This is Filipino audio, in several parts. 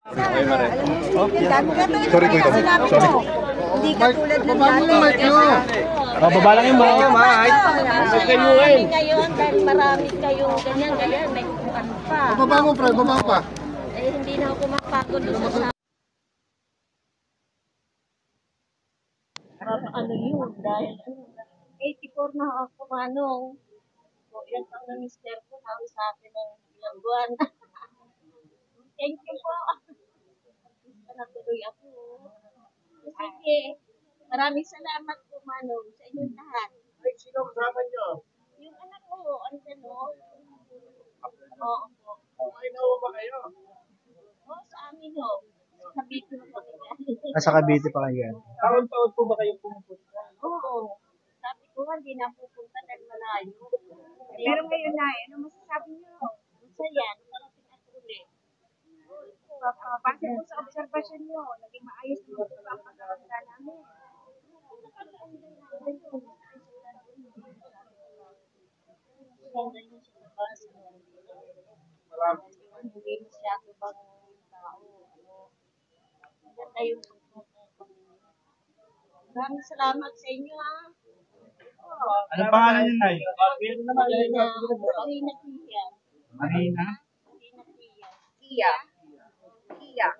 Sorry po ito. Sorry. Hindi ka tulad ng dati. Baba lang yung mga Marami ngayon dahil marami kayong ganyan, may kuhan pa. Baba mo, pre, baba pa. Eh, hindi na ako mapagod sa ano yun, dahil 84 na ako, manong. So, yan ang na mister ko, nawi sa akin ng ilang buwan. Thank you po. Natuloy ako. Sige. Maraming salamat po, manong, sa inyong lahat. Ay, sino kasama nyo? Yung anak ko, ano yan, o? Oo po. Okay na ba kayo? Oo, sa amin, o. Sa Cavite na kami. Nasa Cavite pa kayo. Taon-taon po ba kayo pumunta? Oo. Sabi ko, hindi na pupunta dahil malayo. Pero ngayon na, ano masasabi niyo? Masaya, nakarating ako ulit. Base po sa obserbasyon niyo, naging maayos naman po ang pagkakanda namin. Ganda yun sa labas. Hindi masyado bang tao. Maganda yung maraming salamat sa inyo, ha. Ano pangalan niyo, Nay? Marina Kia. Marina? Marina Kia. Iya.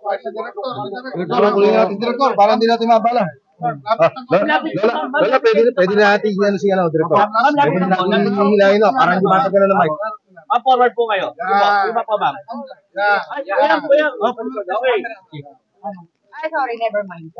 Direktor, kunin natin, Direktor, para hindi natin mabala. Lola, pwede natin yan si Direktor. Pwede natin hihilahin, parang di bata ka na ng mic. Forward po kayo. Iba pa, ma'am. Ayan po yan. Okay. Ay, sorry, never mind.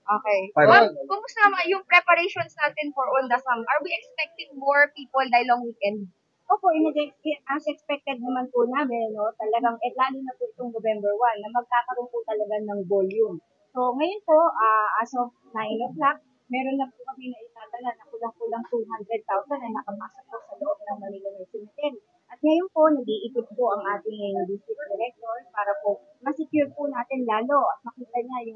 Okay. Ma'am, Kumusta naman yung preparations natin for Ondasam? Are we expecting more people dahil long weekend? Opo, as expected naman po namin, no, talagang, lalo na po itong November 1, na magkakaroon po talaga ng volume. So, ngayon po, as of 9 o'clock, meron na po kami na itatala na kulang-kulang 200,000 na nakapasok po sa loob ng Manila Nursing Cemetery. At ngayon po, nag-iikot po ang ating district director para po masecure po natin lalo at makita niya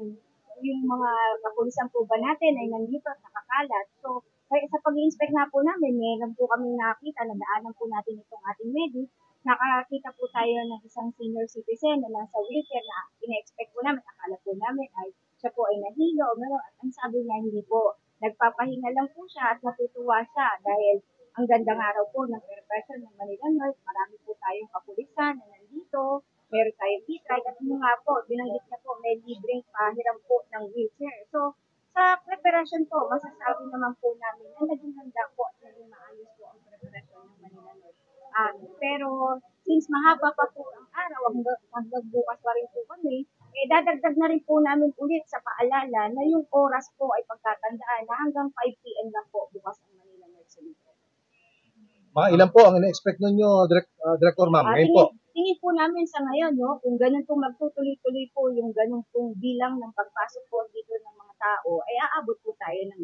yung mga kapulisan po ba natin ay nandito at nakakalat. So, kaya sa pag-i-inspect na po namin, meron po kami nakita, nadaanan po natin itong ating medic, nakakita po tayo ng isang senior citizen na nasa wheelchair na ina-expect po namin, akala po namin ay siya po ay nahilo, at ang sabi niya hindi po, nagpapahinga lang po siya at natutuwa siya dahil ang gandang araw po ng preparation ng Manila North, marami po tayong kapulisan na nandito, meron tayong p-trike at nga po, binanggit niya po, may libreng pahiram po ng wheelchair. So, sa preparation po, masasabi naman po namin na naging handa po at naging maayos po ang preparation ng Manila North. Pero since mahaba pa po ang araw, hanggang bukas pa rin po kami, dadagdag na rin po namin ulit sa paalala na yung oras po ay pagkatandaan na hanggang 5 p.m. lang po bukas ang Manila North Cemetery. mga ilan po ang ina-expect ninyo, Director, ma'am? Ngayon po. Tingin po namin sa ngayon, no, kung ganun pong magtutuloy-tuloy po yung ganun pong bilang ng pagpasok po dito ng mga tao, ay aabot po tayo ng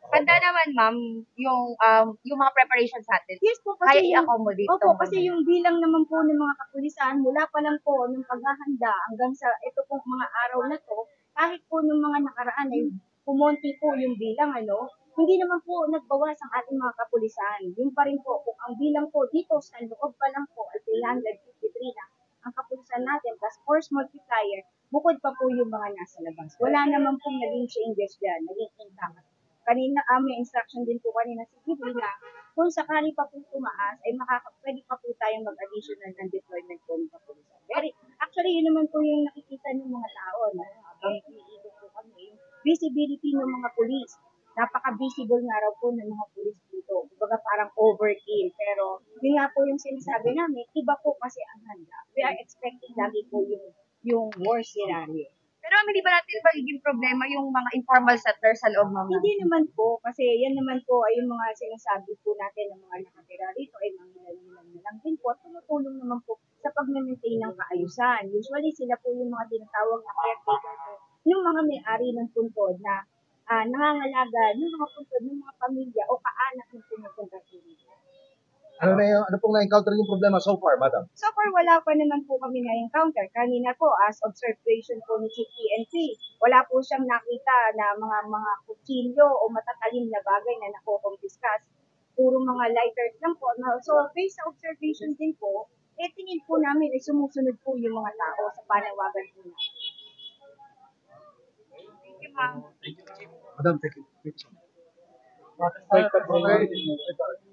Handa naman, ma'am, yung mga preparations natin. Yes po, Kaya kasi i-accommodate. opo, kasi yung bilang naman po ng mga kapulisan, mula pa lang po ng paghahanda hanggang sa ito pong mga araw na to, kahit po ng mga nakaraan ay pumonti po yung bilang, hindi naman po nagbawas ang ating mga kapulisan. Yung pa rin po, kung ang bilang po dito sa loob pa lang po ay 353 na ang kapulisan natin, plus force multiplier, bukod pa po yung mga nasa labas. Wala naman pong naging changes dyan, naging intact. Kanina, may instruction din po kanina si Gibri na kung sakali pa po tumaas, ay pwede pa po tayong mag-additional ng deployment po ng kapulisan. Actually, yun naman po yung nakikita ng mga tao, habang iikot po kami, yung visibility ng mga pulis. Napaka-visible nga raw po ng mga pulis dito. Kumbaga parang overkill. Pero yun nga po yung sinasabi namin, iba po kasi ang handa. We are expecting lagi po yung worst scenario. Pero hindi ba natin magiging problema yung mga informal settlers sa loob ng Hindi naman po, kasi yan naman po ay yung mga sinasabi po natin ng mga nakatira rito ay mangilan-ilan na lang din po at tumutulong naman po sa pag-maintain ng kaayusan. Usually sila po yung mga tinatawag na caretaker po yung mga may-ari ng puntod na nangangalaga ng mga puntod ng mga pamilya o kaanak ng pumupunta dito. Ano pong na-encounter yung problema so far, madam? So far, wala pa naman po kami na-encounter. Kanina po, as observation po ni Chief PNP, wala po siyang nakita na mga kutsilyo o matatalim na bagay na nakukumpiskas. Puro mga lighters lang po. So, based sa observation din po, tingin po namin ay sumusunod po yung mga tao sa panawagan po namin. Thank you, ma'am. Madam, thank you. Okay.